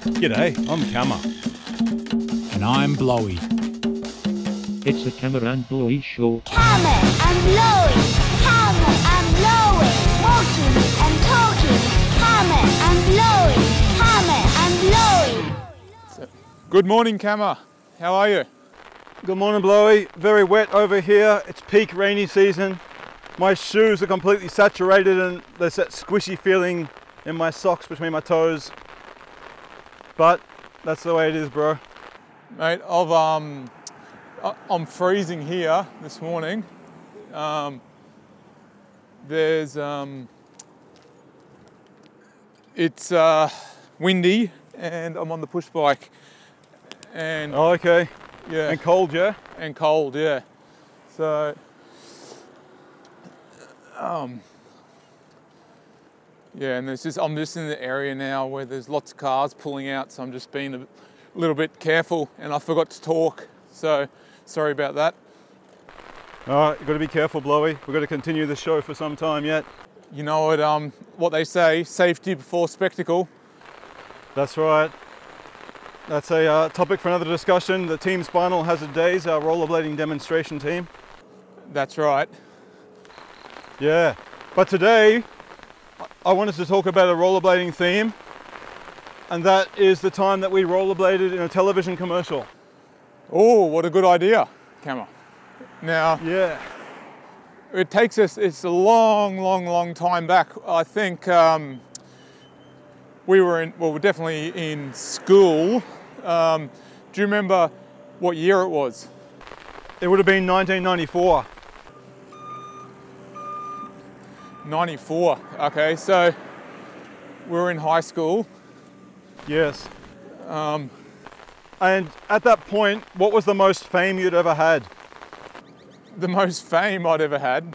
G'day, I'm Kama. And I'm Blowy. It's the Kama and Blowy Show. Kama and Blowy, Kama and Blowy, walking and talking. Kama and Blowy, Kama and Blowy. Good morning, Kama. How are you? Good morning, Blowy. Very wet over here. It's peak rainy season. My shoes are completely saturated and there's that squishy feeling in my socks between my toes. But that's the way it is, bro. Mate, I'm freezing here this morning. It's windy and I'm on the push bike. And Oh, okay. yeah, And cold, yeah? and cold, yeah. So, yeah, and I'm just in the area now where there's lots of cars pulling out, so I'm just being a little bit careful, and I forgot to talk, so sorry about that. All right, you've got to be careful, Blowy. We've got to continue the show for some time yet. You know what they say, safety before spectacle. That's right. That's a topic for another discussion. The Team Spinal Hazard Days, our rollerblading demonstration team. That's right. Yeah, but today I wanted to talk about a rollerblading theme, and that is the time that we rollerbladed in a television commercial. Oh, what a good idea, Kama. Now, Yeah. it's a long time back. I think we're definitely in school. Do you remember what year it was? It would have been 1994. 94, okay, so we were in high school. Yes. And at that point, what was the most fame you'd ever had? The most fame I'd ever had.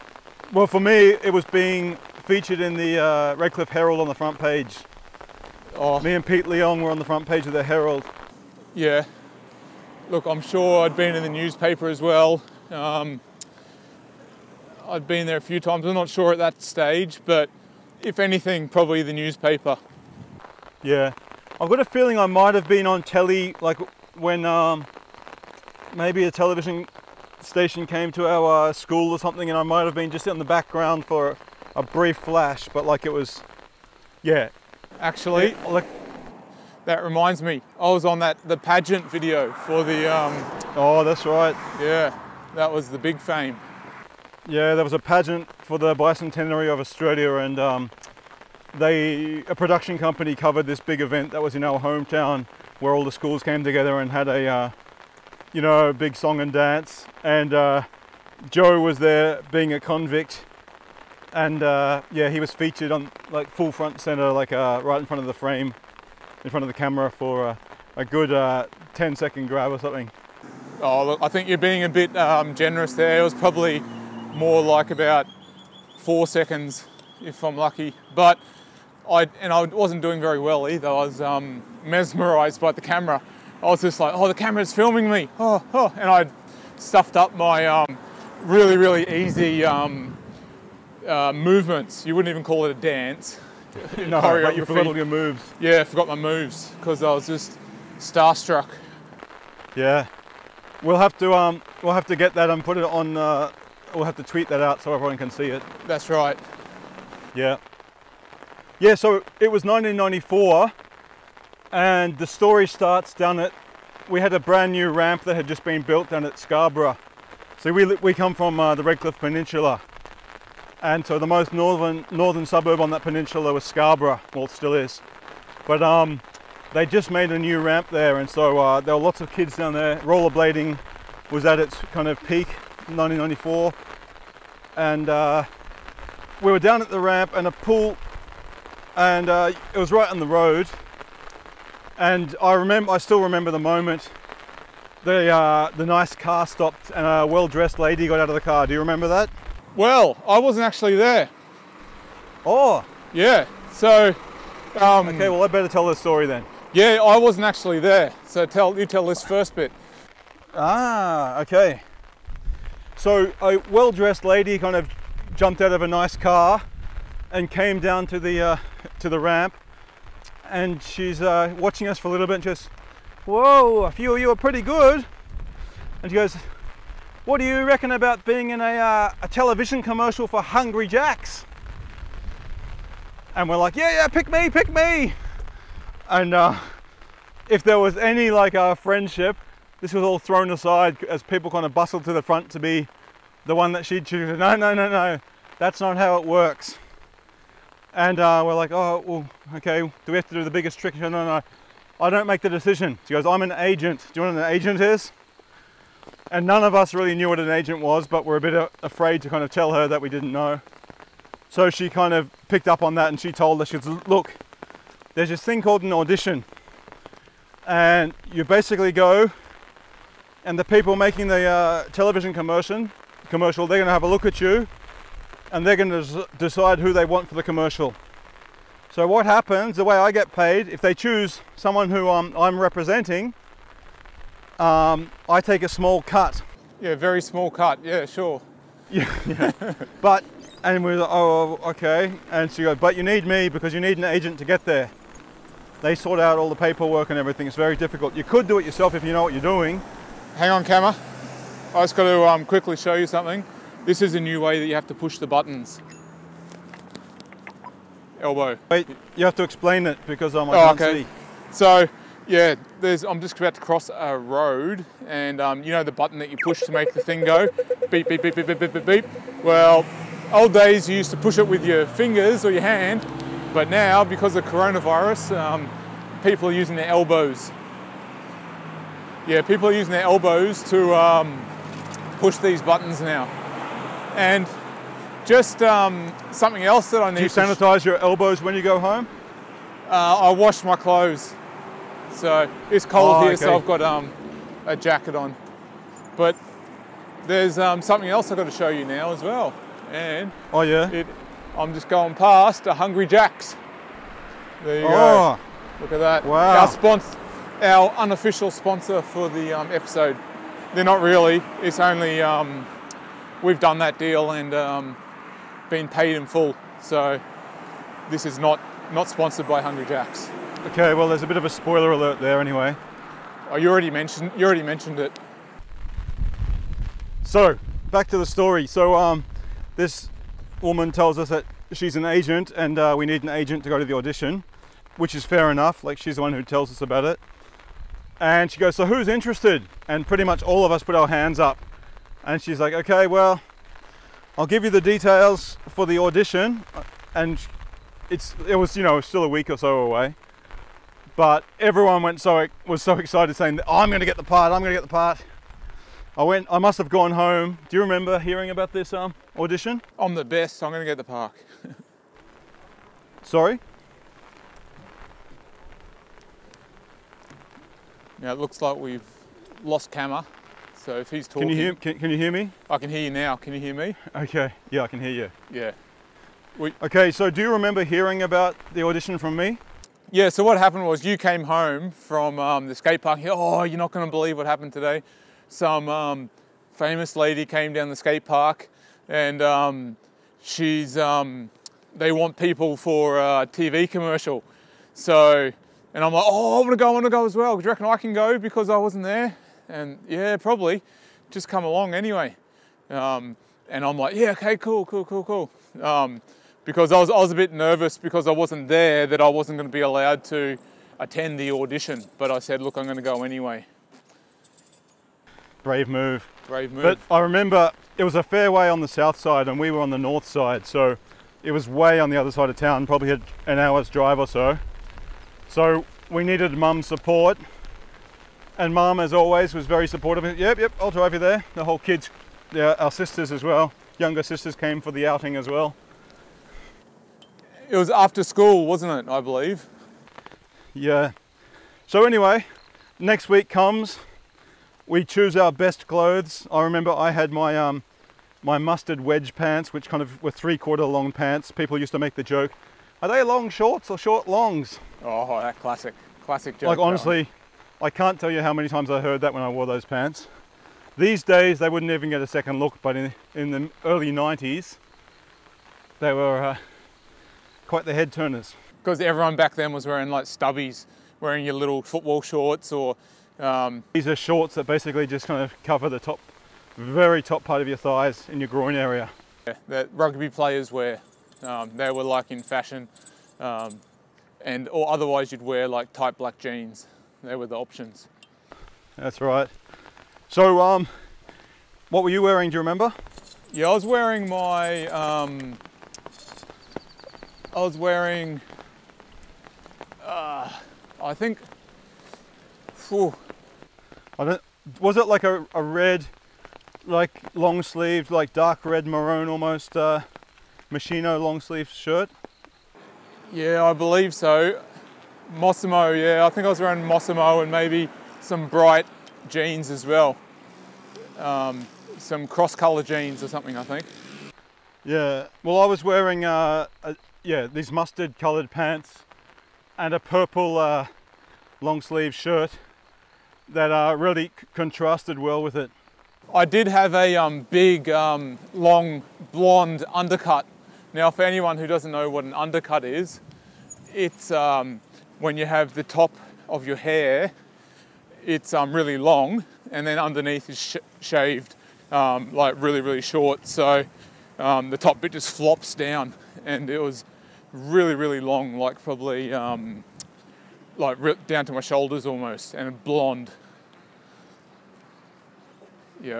Well, for me, it was being featured in the Redcliffe Herald on the front page. Oh, Me and Pete Leong were on the front page of the Herald. yeah. Look, I'm sure I'd been in the newspaper as well. I'd been there a few times. I'm not sure at that stage, but if anything, probably the newspaper. Yeah. I've got a feeling I might have been on telly, like when maybe a television station came to our school or something, and I might have been just in the background for a brief flash, but like it was, yeah. Actually, Like, that reminds me, I was on the pageant video for the, oh, that's right. yeah, that was the big fame. Yeah, there was a pageant for the Bicentennial of Australia, and a production company covered this big event that was in our hometown, where all the schools came together and had a, big song and dance. And Joe was there being a convict, and yeah, he was featured on like full front center, like right in front of the frame, in front of the camera for a good 10-second grab or something. Oh, look, I think you're being a bit generous there. It was probably more like about 4 seconds, if I'm lucky. But I wasn't doing very well either. I was mesmerized by the camera. I was just like, oh, the camera's filming me. Oh. And I'd stuffed up my really easy movements. You wouldn't even call it a dance. No, but you forgot all your moves. Yeah, I forgot my moves because I was just starstruck. Yeah, we'll have to get that and put it on. We'll have to tweet that out so everyone can see it. That's right. Yeah. Yeah. So it was 1994, and the story starts down at. We had a brand new ramp that had just been built down at Scarborough. So we come from the Redcliffe Peninsula, and so the most northern suburb on that peninsula was Scarborough. Well, it still is, but they just made a new ramp there, and so there were lots of kids down there. Rollerblading was at its kind of peak, 1994, and we were down at the ramp and a pool, and it was right on the road. And I still remember the moment. The nice car stopped and a well-dressed lady got out of the car. Do you remember that? Well, I wasn't actually there. Oh, Yeah. So. okay. Well, I better tell the story then. Yeah, I wasn't actually there. So you tell this first bit. Ah, okay. So a well-dressed lady kind of jumped out of a nice car and came down to the ramp, and she's watching us for a little bit and she goes, whoa, a few of you are pretty good. And she goes, what do you reckon about being in a television commercial for Hungry Jacks? And we're like, yeah, pick me, pick me. And if there was any like friendship, this was all thrown aside as people kind of bustled to the front to be the one that she'd choose. No, that's not how it works. And we're like, oh, well, okay, do we have to do the biggest trick? She goes, no, I don't make the decision. She goes, I'm an agent. Do you know what an agent is? And none of us really knew what an agent was, but we're a bit afraid to kind of tell her that we didn't know. So she kind of picked up on that and she told us, she goes, look, there's this thing called an audition. And you basically go, and the people making the television commercial, they're going to have a look at you and they're going to decide who they want for the commercial. So what happens, the way I get paid, if they choose someone who I'm representing, I take a small cut. Yeah, very small cut, yeah, sure. Yeah. And we're like, oh, okay. And she goes, but you need me because you need an agent to get there. They sort out all the paperwork and everything. It's very difficult. You could do it yourself if you know what you're doing. Hang on, Kama. I just got to quickly show you something. This is a new way that you have to push the buttons. Elbow. Wait, you have to explain it because I can't see. So, yeah, I'm just about to cross a road and you know the button that you push to make the thing go? Beep, beep, beep, beep, beep, beep, beep, beep. Well, old days you used to push it with your fingers or your hand, but now because of coronavirus, people are using their elbows. Yeah, people are using their elbows to push these buttons now. And just something else that I need. Do you sanitize your elbows when you go home? I wash my clothes. So it's cold here, okay. so I've got a jacket on. But there's something else I've got to show you now as well. And oh yeah, I'm just going past a Hungry Jacks. There you go. Look at that. Wow. Our unofficial sponsor for the episode. They're not really. It's only we've done that deal and been paid in full. So this is not sponsored by Hungry Jacks. Okay, well there's a bit of a spoiler alert there anyway. Oh, you already mentioned it. So back to the story. So this woman tells us that she's an agent and we need an agent to go to the audition, which is fair enough. Like she's the one who tells us about it. And she goes, so who's interested? And pretty much all of us put our hands up. And she's like, okay, well, I'll give you the details for the audition. And it was, you know, still a week or so away. But everyone was so excited saying, oh, I'm going to get the part, I'm going to get the part. I must have gone home. Do you remember hearing about this audition? I'm the best, I'm going to get the part. Sorry? Now it looks like we've lost Kama. So if he's talking... Can you hear me? I can hear you now. Can you hear me? Okay, yeah, I can hear you. Yeah. Okay, so do you remember hearing about the audition from me? Yeah, so what happened was you came home from the skate park. Oh, you're not going to believe what happened today. Some famous lady came down the skate park and they want people for a TV commercial. So, and I'm like, oh, I want to go as well. Do you reckon I can go because I wasn't there? And yeah, probably. Just come along anyway. And I'm like, yeah, okay, cool. Because I was a bit nervous because I wasn't there that I wasn't going to be allowed to attend the audition. But I said, look, I'm going to go anyway. Brave move. Brave move. But I remember it was a fair way on the south side and we were on the north side. So it was way on the other side of town, probably had an hour's drive or so. So we needed Mum's support. And Mum, as always, was very supportive. Yep, I'll drive you there. The whole kids, our sisters as well, younger sisters came for the outing as well. It was after school, wasn't it, I believe? Yeah. So anyway, next week comes, we choose our best clothes. I remember I had my my mustard wedge pants, which kind of were 3/4 long pants. People used to make the joke, are they long shorts or short longs? Oh, that classic joke. Like honestly, I can't tell you how many times I heard that when I wore those pants. These days, they wouldn't even get a second look, but in the early 90s, they were quite the head turners. because everyone back then was wearing like stubbies, wearing your little football shorts or... These are shorts that basically just kind of cover the top, very top part of your thighs in your groin area. Yeah, that rugby players wear. They were like in fashion, or otherwise you'd wear like tight black jeans. They were the options. That's right. So, what were you wearing, do you remember? Yeah, I was wearing my, I think, was it like a red, like long sleeved, like dark red maroon almost, Machino long sleeve shirt? Yeah, I believe so. Mossimo, yeah, I think I was wearing Mossimo and maybe some bright jeans as well. Some cross-colour jeans or something, I think. Yeah, well I was wearing, these mustard coloured pants and a purple long sleeve shirt that really contrasted well with it. I did have a big, long, blonde undercut. Now, for anyone who doesn't know what an undercut is, it's when you have the top of your hair, it's really long, and then underneath is shaved, like really, really short. So the top bit just flops down, and it was really, really long, like probably like down to my shoulders almost, and blonde. Yeah.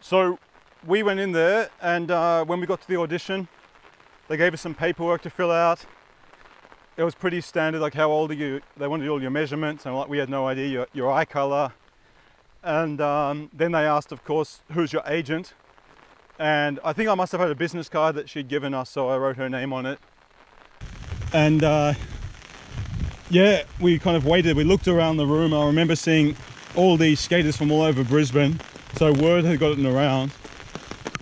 So we went in there, and when we got to the audition, they gave us some paperwork to fill out. It was pretty standard, like how old are you? They wanted all your measurements, and like we had no idea your eye color. And then they asked, of course, who's your agent? And I think I must have had a business card that she'd given us, so I wrote her name on it. And yeah, we kind of waited. We looked around the room. I remember seeing all these skaters from all over Brisbane. So word had gotten around.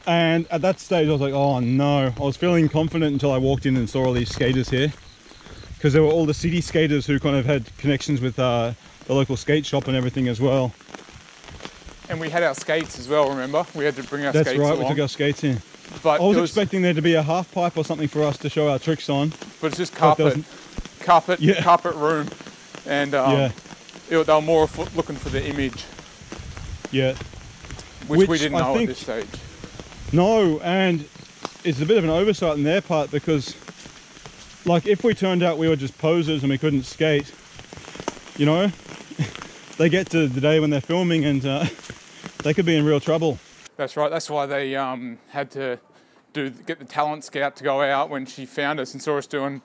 And at that stage I was like, oh no. I was feeling confident until I walked in and saw all these skaters here. Because there were all the city skaters who kind of had connections with the local skate shop and everything as well. And we had our skates as well, remember? We had to bring our skates along. That's right, we took our skates in. But I was expecting there to be a half pipe or something for us to show our tricks on. But it's just carpet. Carpet room. And they were more looking for the image. Yeah. Which we didn't know at this stage. No, and it's a bit of an oversight on their part, because like if we turned out we were just posers and we couldn't skate, you know, they get to the day when they're filming and they could be in real trouble. That's right, that's why they had to get the talent scout to go out when she found us and saw us doing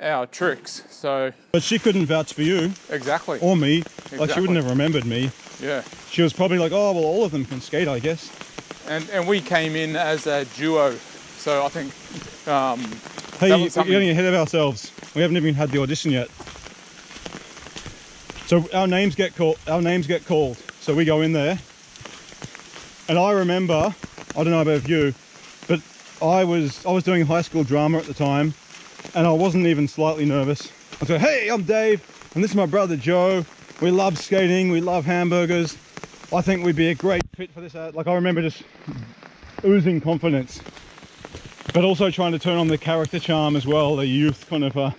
our tricks. So, but she couldn't vouch for you. Exactly. Or me. Exactly. Like she wouldn't have remembered me. Yeah. She was probably like, oh, well, all of them can skate, I guess. And we came in as a duo, so I think. Hey, we're getting ahead of ourselves. We haven't even had the audition yet. So our names get called. So we go in there. And I remember, I don't know about you, but I was doing high school drama at the time, and I wasn't even slightly nervous. I was like, hey, I'm Dave, and this is my brother Joe. We love skating, we love hamburgers. I think we'd be a great fit for this ad. Like I remember just oozing confidence, but also trying to turn on the character charm as well, the youth kind of a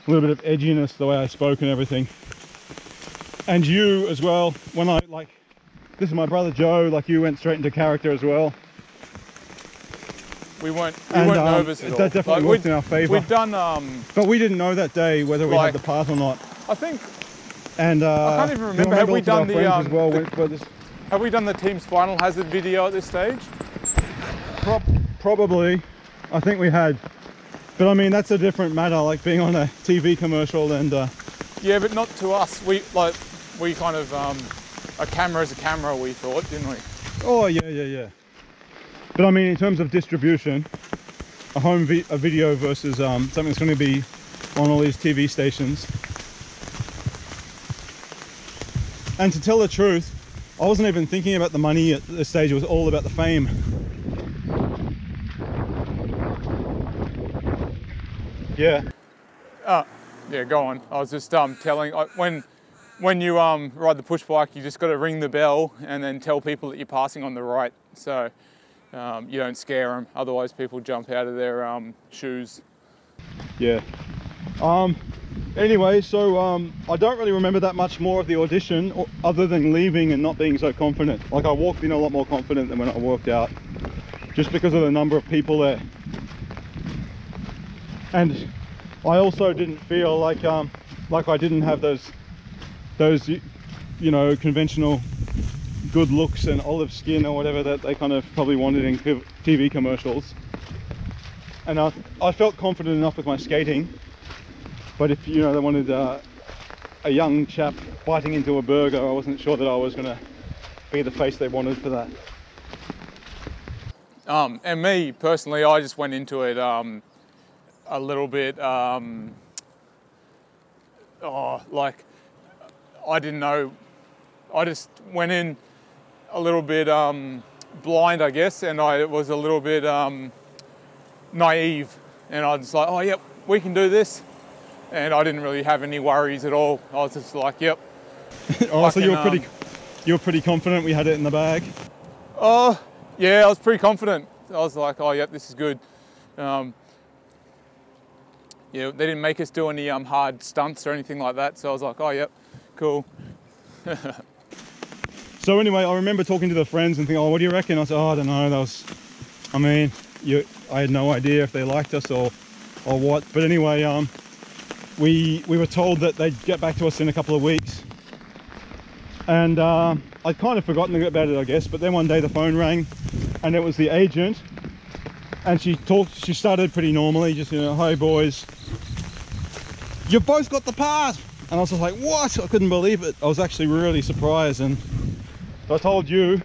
little bit of edginess, the way I spoke and everything. And you as well, when I like, this is my brother Joe, like you went straight into character as well. We weren't nervous at all. That definitely worked in our favour. We'd done, but we didn't know that day whether we had the part or not. I think. And I can't even remember. Have we done have we done the Team Spinal Hazard video at this stage? Probably. I think we had. But I mean, that's a different matter. Like being on a TV commercial and. Yeah, but not to us. We kind of a camera is a camera. We thought, didn't we? Oh yeah. But I mean, in terms of distribution, a video versus something that's going to be on all these TV stations. And to tell the truth, I wasn't even thinking about the money at this stage. It was all about the fame. Yeah. Yeah, go on. I was just telling, when you ride the push bike, you just got to ring the bell and then tell people that you're passing on the right. So you don't scare them, otherwise people jump out of their shoes. Yeah. Anyway, so I don't really remember that much more of the audition, other than leaving and not being so confident. Like, I walked in a lot more confident than when I walked out, just because of the number of people there. And I also didn't feel like I didn't have those you know, conventional good looks and olive skin or whatever that they kind of probably wanted in TV commercials. And I felt confident enough with my skating. But if, you know, they wanted a young chap biting into a burger, I wasn't sure that I was going to be the face they wanted for that. And me, personally, I just went into it a little bit, like, I didn't know. I just went in a little bit blind, I guess, and I was a little bit naive. And I was like, oh, yep, we can do this. And I didn't really have any worries at all. I was just like, yep. Oh, so you were pretty confident we had it in the bag? Oh, yeah, I was pretty confident. I was like, oh, yep, this is good. Yeah, they didn't make us do any hard stunts or anything like that. So I was like, oh, yep, cool. So anyway, I remember talking to the friends and thinking, oh, what do you reckon? I said, oh, I don't know. I mean, I had no idea if they liked us or what. But anyway, we were told that they'd get back to us in a couple of weeks, and I'd kind of forgotten about it, I guess. But then one day the phone rang, and it was the agent, and she started pretty normally, just, you know, hi boys, you both got the part. And I was just like, what? I couldn't believe it. I was actually really surprised, and I told you,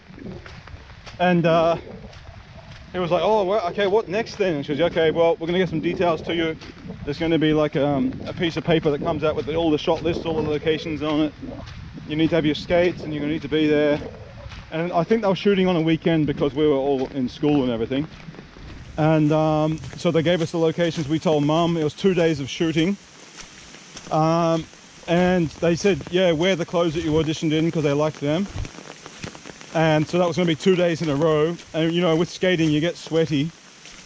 and it was like, oh, well, okay, what next then? And she was like, okay, well, we're gonna get some details to you. There's going to be like a piece of paper that comes out with all the shot lists, all the locations on it. You need to have your skates, and you're going to need to be there. And I think they were shooting on a weekend because we were all in school and everything. And so they gave us the locations. We told Mum. It was 2 days of shooting. And they said, yeah, wear the clothes that you auditioned in, because they liked them. And so that was going to be 2 days in a row. And, you know, with skating, you get sweaty.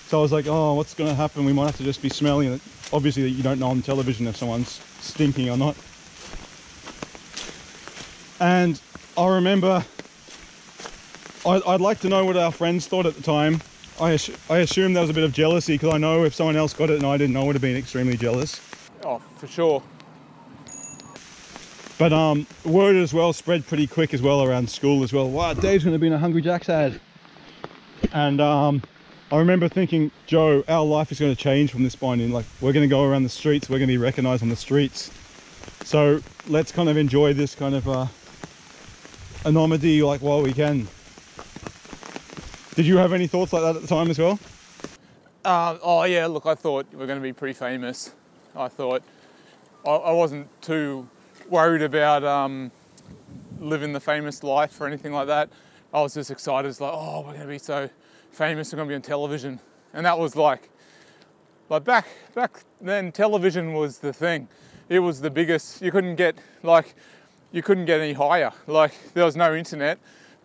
So I was like, oh, what's going to happen? We might have to just be smelling it. Obviously, you don't know on television if someone's stinking or not. And I remember, I'd like to know what our friends thought at the time. I assumed there was a bit of jealousy, because I know if someone else got it and I didn't, I would have been extremely jealous. Oh, for sure. But word as well spread pretty quick as well around school as well. Wow, Dave's going to be in a Hungry Jack's ad. And I remember thinking, Joe, our life is going to change from this point in. Like, we're going to go around the streets, we're going to be recognized on the streets. So let's kind of enjoy this kind of anonymity, like, while we can. Did you have any thoughts like that at the time as well? Oh yeah, look, I thought we were going to be pretty famous. I thought, I wasn't too worried about living the famous life or anything like that. I was just excited. It's like, oh, we're going to be so famous, we're going to be on television. And that was like back then, television was the thing. It was the biggest. You couldn't get any higher. Like, there was no internet.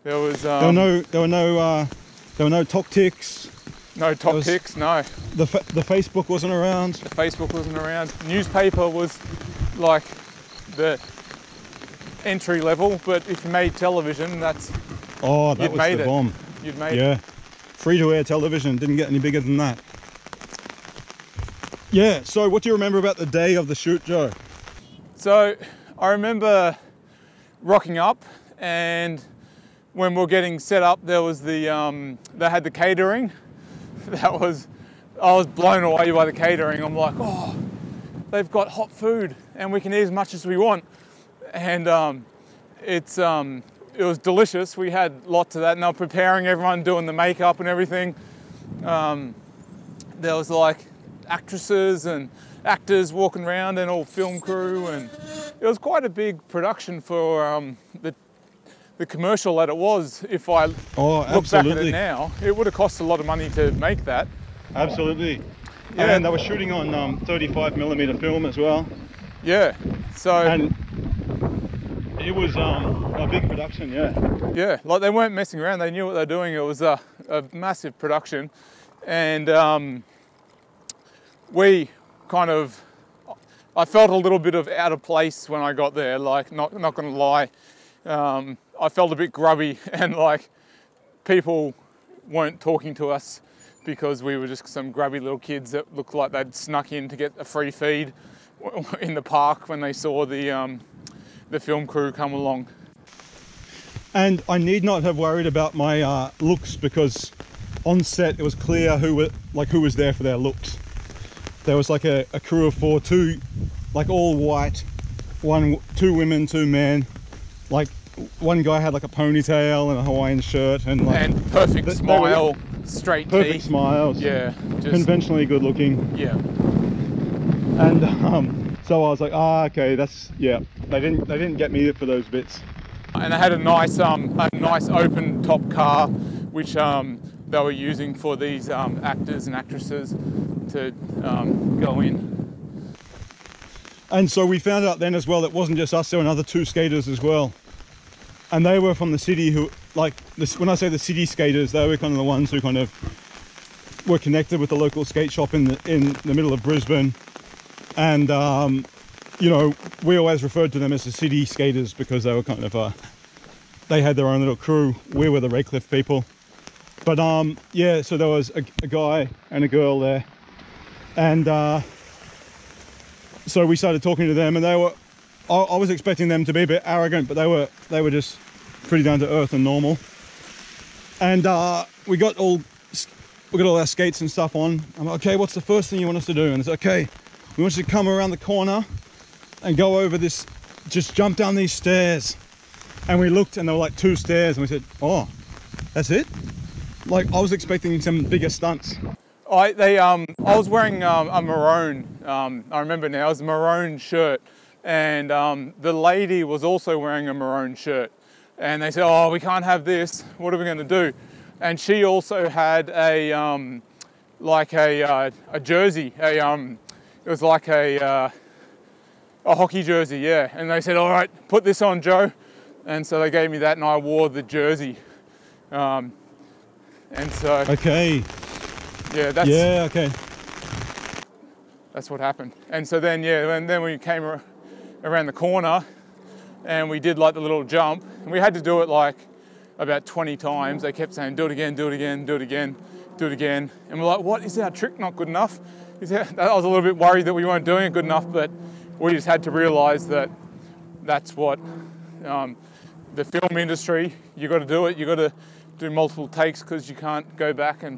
There was there were no talk ticks. No top ticks, no. The Facebook wasn't around. The Facebook wasn't around. Newspaper was like the entry level, but if you made television, that's... Oh, that was the bomb. You'd made it. Yeah. Free-to-air television, didn't get any bigger than that. Yeah, so what do you remember about the day of the shoot, Joe? So, I remember rocking up, and when we were getting set up, there was the, they had the catering. I was blown away by the catering. I'm like, oh, they've got hot food and we can eat as much as we want. And it was delicious. We had lots of that, and they were preparing everyone, doing the makeup and everything. There was like actresses and actors walking around and all film crew, and it was quite a big production for the commercial that it was. If I look back at it now, it would have cost a lot of money to make that. Absolutely. Yeah. And they were shooting on 35mm film as well. Yeah. So. And it was a big production, yeah. Yeah, like they weren't messing around. They knew what they were doing. It was a massive production, and we kind of I felt a little bit of out of place when I got there, like not gonna lie. I felt a bit grubby, and like people weren't talking to us because we were just some grubby little kids that looked like they'd snuck in to get a free feed in the park when they saw the film crew come along. And I need not have worried about my looks, because on set it was clear who was there for their looks. There was like a crew of 4, 2 like all white, 2 women, 2 men. Like one guy had like a ponytail and a Hawaiian shirt and like perfect smile, straight teeth. Perfect smiles. Yeah, just conventionally good looking. Yeah. And so I was like, okay, that's, yeah. They didn't get me for those bits. And they had a nice open top car, which they were using for these actors and actresses to go in. And so we found out then as well, it wasn't just us, there were another 2 skaters as well. And they were from the city who, like, this, when I say the city skaters, they were kind of the ones who kind of were connected with the local skate shop in the middle of Brisbane. And, you know, we always referred to them as the city skaters because they were kind of, they had their own little crew. We were the Redcliffe people. But, yeah, so there was a guy and a girl there. And, so we started talking to them, and they were, I was expecting them to be a bit arrogant, but they were just pretty down to earth and normal. And we got all our skates and stuff on. I'm like, okay, what's the first thing you want us to do? And it's okay, we want you to come around the corner and go over this, just jump down these stairs. And we looked, and there were like 2 stairs, and we said, oh, that's it? Like, I was expecting some bigger stunts. I was wearing a maroon, I remember now, it was a maroon shirt, and the lady was also wearing a maroon shirt, and they said, oh, we can't have this, what are we going to do? And she also had a like a jersey, it was like a hockey jersey, yeah, and they said, all right, put this on, Joe, and so they gave me that, and I wore the jersey, and so okay. Yeah, okay. That's what happened. And so then, yeah, and then we came around the corner and we did like the little jump, and we had to do it like about 20 times. They kept saying, do it again, do it again, do it again, do it again. And we're like, what, is our trick not good enough? I was a little bit worried that we weren't doing it good enough, but we just had to realize that that's what the film industry, you got to do it. You got to do multiple takes because you can't go back and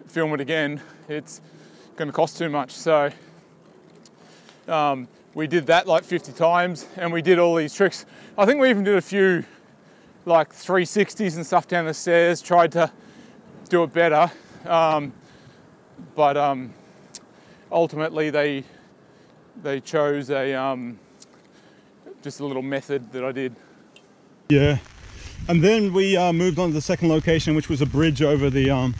film it again. It's going to cost too much. So we did that like 50 times, and we did all these tricks. I think we even did a few like 360s and stuff down the stairs, tried to do it better. But ultimately they chose just a little method that I did. Yeah. And then we moved on to the second location, which was a bridge over the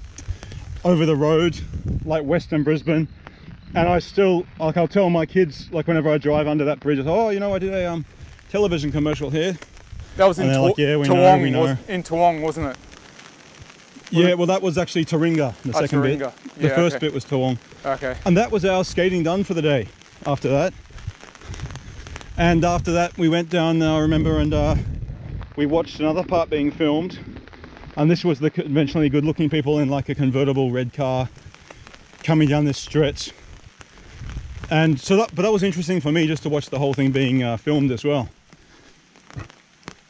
road, like Western Brisbane. And I still, like, I'll tell my kids, like, whenever I drive under that bridge, I say, oh, you know, I did a television commercial here. That was in like, yeah, we know. In Toowong, wasn't it? Yeah, well, that was actually Taringa, the second bit. The first bit was Toowong. Okay. And that was our skating done for the day after that. And after that, we went down, I remember, and we watched another part being filmed. And this was the conventionally good-looking people in like a convertible red car coming down this stretch. And so but that was interesting for me, just to watch the whole thing being filmed as well.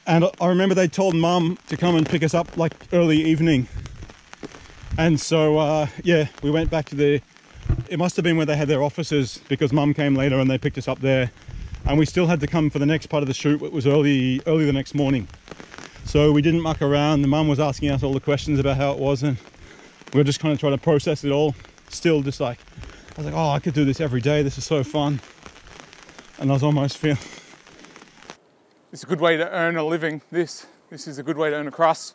And I remember they told Mum to come and pick us up like early evening. And so, yeah, we went back to it must have been where they had their offices, because Mum came later and they picked us up there. And we still had to come for the next part of the shoot. It was early the next morning. So we didn't muck around. The Mum was asking us all the questions about how it was, and we were just kind of trying to process it all. Still just like, I was like, oh, I could do this every day. This is so fun. And I was almost feeling... It's a good way to earn a living, this is a good way to earn a crust.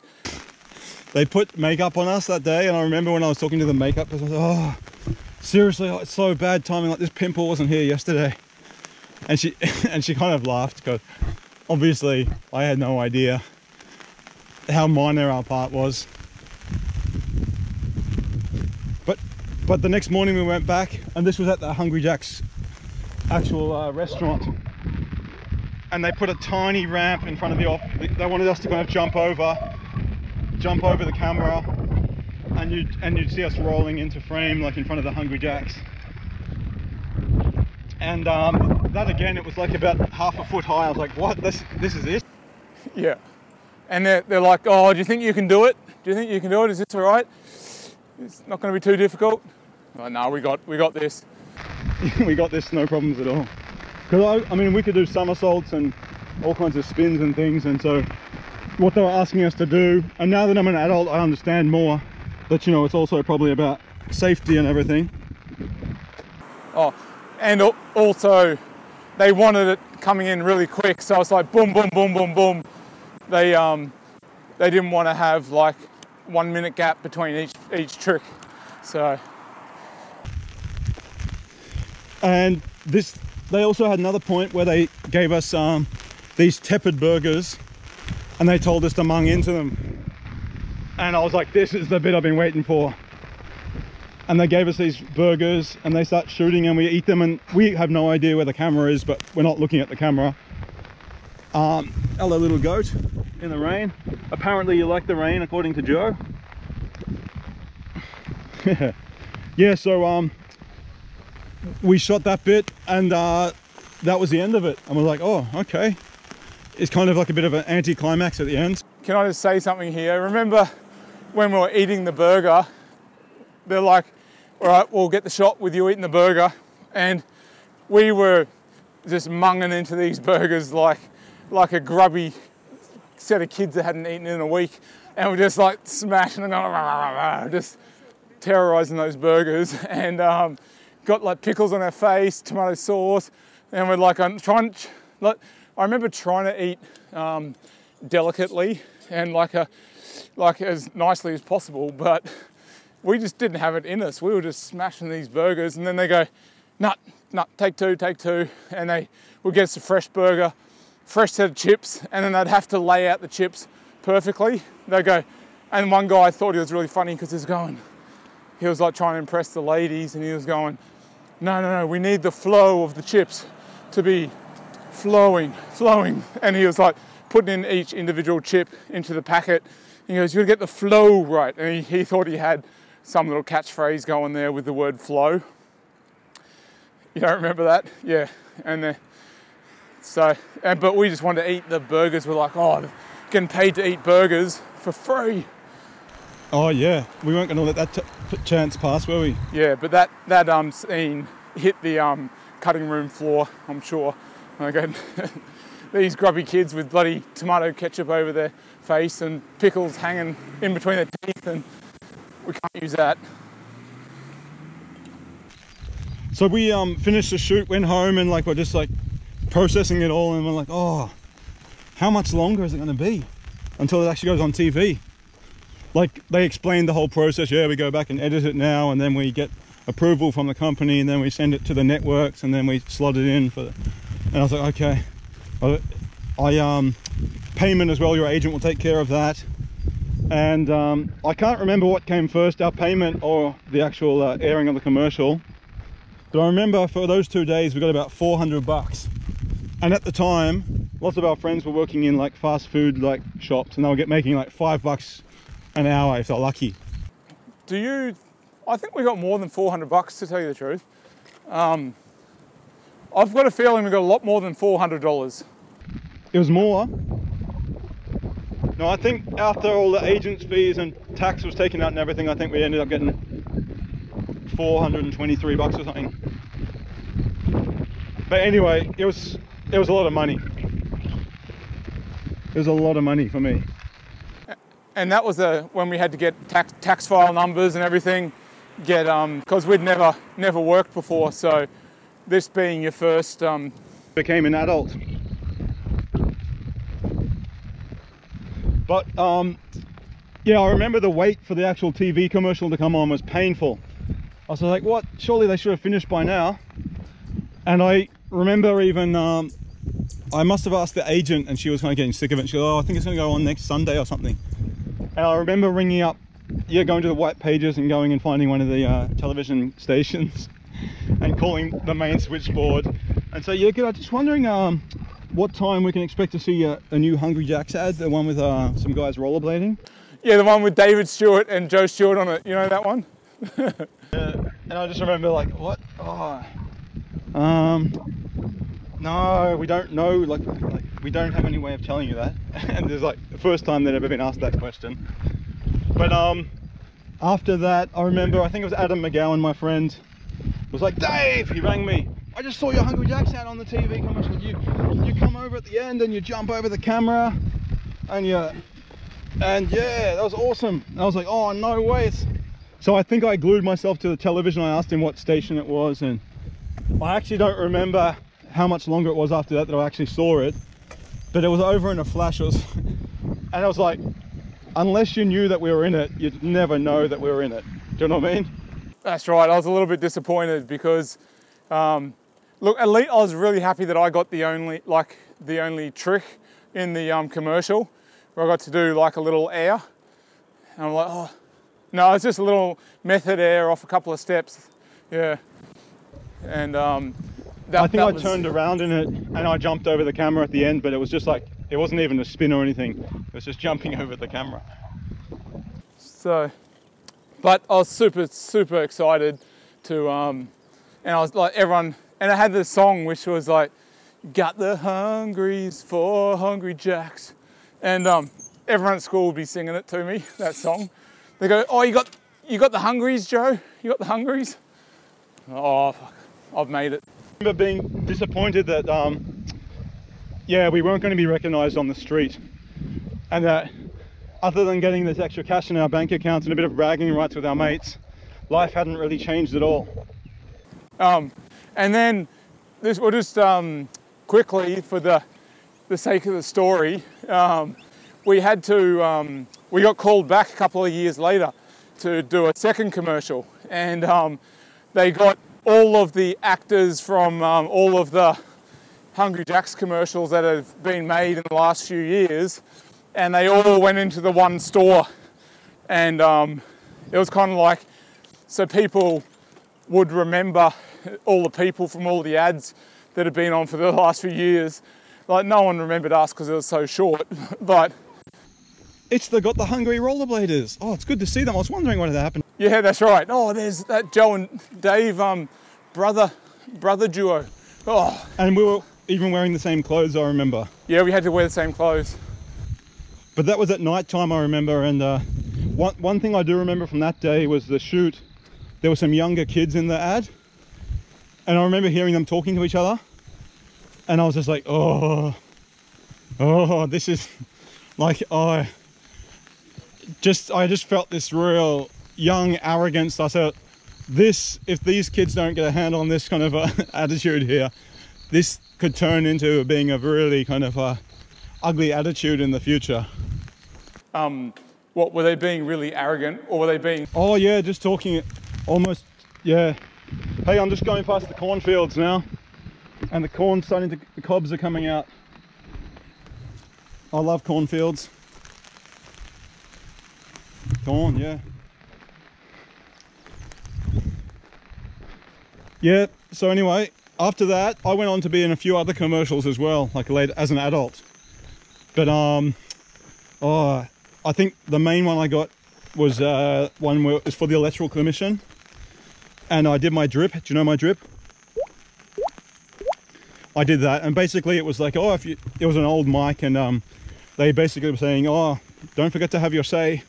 They put makeup on us that day, and I remember when I was talking to the makeup person, I was like, oh, seriously, it's so bad timing, like this pimple wasn't here yesterday. And she kind of laughed, because obviously I had no idea how minor our part was. But the next morning we went back, and this was at the Hungry Jack's actual restaurant, and they put a tiny ramp in front of the off. They wanted us to kind of jump over the camera, and you'd see us rolling into frame like in front of the Hungry Jacks. And that again, it was like about half a foot high. I was like, what? This is it? Yeah. And they're like, oh, do you think you can do it? Do you think you can do it? Is this all right? It's not going to be too difficult. Like, no, we got this. We got this, no problems at all. Because I mean, we could do somersaults and all kinds of spins and things, and so what they were asking us to do, and now that I'm an adult, I understand more that, you know, it's also probably about safety and everything. Oh, and also they wanted it coming in really quick, so it's like boom, boom, boom, boom, boom. They didn't want to have like 1 minute gap between each trick, so. And they also had another point where they gave us these tepid burgers, and they told us to mung into them. And I was like, this is the bit I've been waiting for. And they gave us these burgers, and they start shooting, and we eat them, and we have no idea where the camera is, but we're not looking at the camera. Hello, little goat in the rain. Apparently you like the rain, according to Joe. Yeah, so we shot that bit, and that was the end of it. And we're like, oh, okay. It's kind of like a bit of an anti-climax at the end. Can I just say something here? Remember when we were eating the burger, they're like, all right, we'll get the shot with you eating the burger. And we were just munging into these burgers like a grubby set of kids that hadn't eaten in a week. And we're just like smashing and just terrorizing those burgers. And got like pickles on our face, tomato sauce. And we're like, I remember trying to eat delicately and like as nicely as possible, but we just didn't have it in us. We were just smashing these burgers, and then they go, nut, take two, and they would get us a fresh burger, fresh set of chips, and then they'd have to lay out the chips perfectly. They go, and one guy thought he was really funny because he was like trying to impress the ladies, and he was going, no, we need the flow of the chips to be flowing, and he was like putting in each individual chip into the packet. He goes, you gotta get the flow right, and he thought he had some little catchphrase going there with the word flow. You don't remember that? Yeah, and but we just wanted to eat the burgers. We're like, oh, getting paid to eat burgers for free. Oh yeah, we weren't gonna let that chance pass, were we? Yeah, but that scene hit the cutting room floor, I'm sure. Okay. These grubby kids with bloody tomato ketchup over their face and pickles hanging in between their teeth, and we can't use that. So we finished the shoot, went home, and like we're just like processing it all, and we're like, oh, how much longer is it going to be until it actually goes on TV? Like they explained the whole process. Yeah, we go back and edit it now, and then we get approval from the company, and then we send it to the networks, and then we slot it in for the. And I was like, okay, payment as well, your agent will take care of that. And I can't remember what came first, our payment or the actual airing of the commercial. But I remember for those 2 days, we got about $400. And at the time, lots of our friends were working in like fast food like shops, and they were making like $5 an hour if they're lucky. I think we got more than $400, to tell you the truth. I've got a feeling we got a lot more than $400. It was more. No, I think after all the agent's fees and tax was taken out and everything, I think we ended up getting $423 or something. But anyway, it was a lot of money. It was a lot of money for me. And that was when we had to get tax file numbers and everything, because we'd never worked before, so this being your first... Became an adult. But yeah, I remember the wait for the actual TV commercial to come on was painful. I was like, what? Surely they should have finished by now. And I remember even, I must have asked the agent, and she was kind of getting sick of it. She goes, oh, I think it's going to go on next Sunday or something. And I remember ringing up, going to the white pages and going and finding one of the television stations and calling the main switchboard And so, yeah, good. I'm just wondering what time we can expect to see a new Hungry Jack's ad, the one with some guys rollerblading. Yeah, the one with David Stewart and Joe Stewart on it. You know that one? Yeah, and I just remember like, what? Oh, no, we don't know. Like we don't have any way of telling you that. And there's like the first time they'd ever been asked that question. But after that, I remember, I think it was Adam McGowan, my friend, was like, Dave, he rang me. I just saw your Hungry Jack's ad on the TV commercial. You come over at the end and you jump over the camera, and yeah, that was awesome. And I was like, oh no way. So I think I glued myself to the television. I asked him what station it was, and I actually don't remember how much longer it was after that I actually saw it, but it was over in a flash. And I was like, unless you knew that we were in it, you'd never know that we were in it. Do you know what I mean? That's right. I was a little bit disappointed because, look, at least I was really happy that I got the only trick in the commercial, where I got to do like a little air. And I'm like, oh, no, it's just a little method air off a couple of steps. Yeah. And I think I turned around in it and I jumped over the camera at the end, but it was just like, it wasn't even a spin or anything. It was just jumping over the camera. So, but I was super excited to, and I was like, everyone, and I had this song which was like, got the hungries for Hungry Jacks. And everyone at school would be singing it to me, that song. They go, oh, you got the hungries, Joe? You got the hungries? Oh, fuck, I've made it. I remember being disappointed that, yeah, we weren't going to be recognised on the street. And that other than getting this extra cash in our bank accounts and a bit of bragging rights with our mates, life hadn't really changed at all. And then this, we'll just quickly, for the sake of the story, we got called back a couple of years later to do a second commercial, and they got all of the actors from all of the Hungry Jack's commercials that have been made in the last few years, and they all went into the one store. And it was kind of like, so people would remember all the people from all the ads that had been on for the last few years. Like, no one remembered us because it was so short, but It's got the hungry rollerbladers. Oh, it's good to see them. I was wondering what had happened. yeah, that's right. Oh, there's that Joe and Dave brother duo. Oh, And we were even wearing the same clothes, I remember. yeah, we had to wear the same clothes. But that was at night time, I remember. And one thing I do remember from that day was the shoot. There were some younger kids in the ad, and I remember hearing them talking to each other, and I was just like, oh, this is like, I just felt this real young arrogance. I said, if these kids don't get a handle on this kind of attitude here, this could turn into being a really kind of ugly attitude in the future. What, were they being really arrogant, or were they being... Oh yeah, just talking almost, yeah. Hey, I'm just going past the cornfields now, and the cobs are coming out. I love cornfields. Corn, yeah. Yeah, so anyway, after that, I went on to be in a few other commercials as well, like later as an adult. But I think the main one I got was one where it was for the Electoral Commission, and I did my drip. Do you know my drip? I did that, and basically it was like, oh, it was an old mic, and they basically were saying, oh, don't forget to have your say,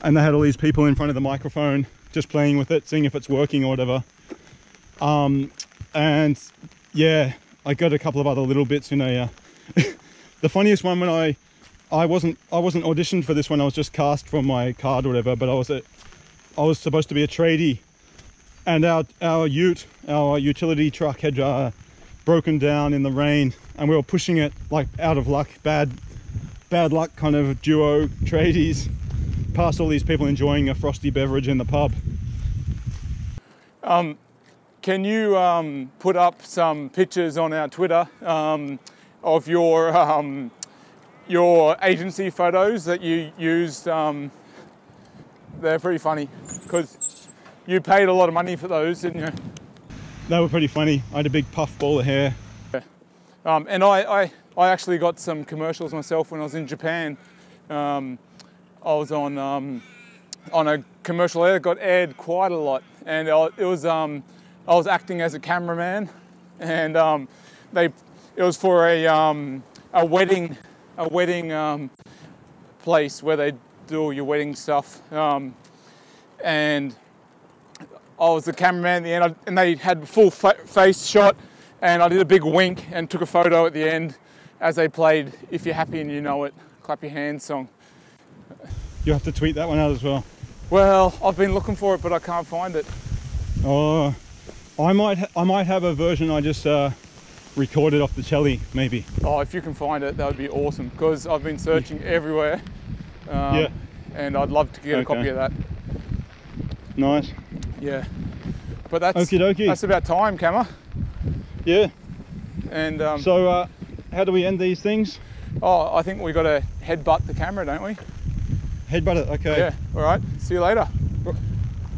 and they had all these people in front of the microphone just playing with it, seeing if it's working or whatever. And yeah, I got a couple of other little bits in a the funniest one, when I wasn't auditioned for this one, I was just cast from my card or whatever, but I was supposed to be a tradie, and our utility truck had broken down in the rain, and we were pushing it like out of luck, bad luck kind of duo tradies, past all these people enjoying a frosty beverage in the pub. Can you put up some pictures on our Twitter of your agency photos that you used? They're pretty funny, because you paid a lot of money for those, didn't you? They were pretty funny. I had a big puff ball of hair. And I actually got some commercials myself when I was in Japan. I was on a commercial that got aired quite a lot, and I was acting as a cameraman, and it was for a wedding place where they do all your wedding stuff, and I was the cameraman at the end, and they had full face shot, and I did a big wink and took a photo at the end as they played "If You're Happy and You Know It, Clap Your Hands" song. You have to tweet that one out as well. Well, I've been looking for it, but I can't find it. Oh, I might have a version I just recorded off the telly, maybe. Oh, if you can find it, that would be awesome, because I've been searching everywhere. Yeah. And I'd love to get a copy of that. Nice. Yeah. But that's Okie dokie. That's about time, Kama. Yeah. And so how do we end these things? oh, I think we got to headbutt the camera, don't we? Headbutt it, okay. Yeah. All right. See you later.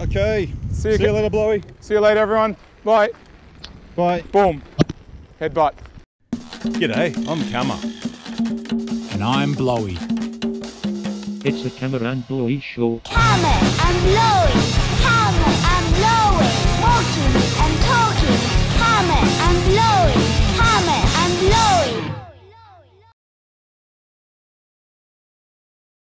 Okay. See you later, Blowy. See you later, everyone. Bye. Bye. Boom. Headbutt. G'day, I'm Kama. And I'm Blowy. It's the Kama and Blowy Show. Kama and Blowy, Kama and Blowy, walking and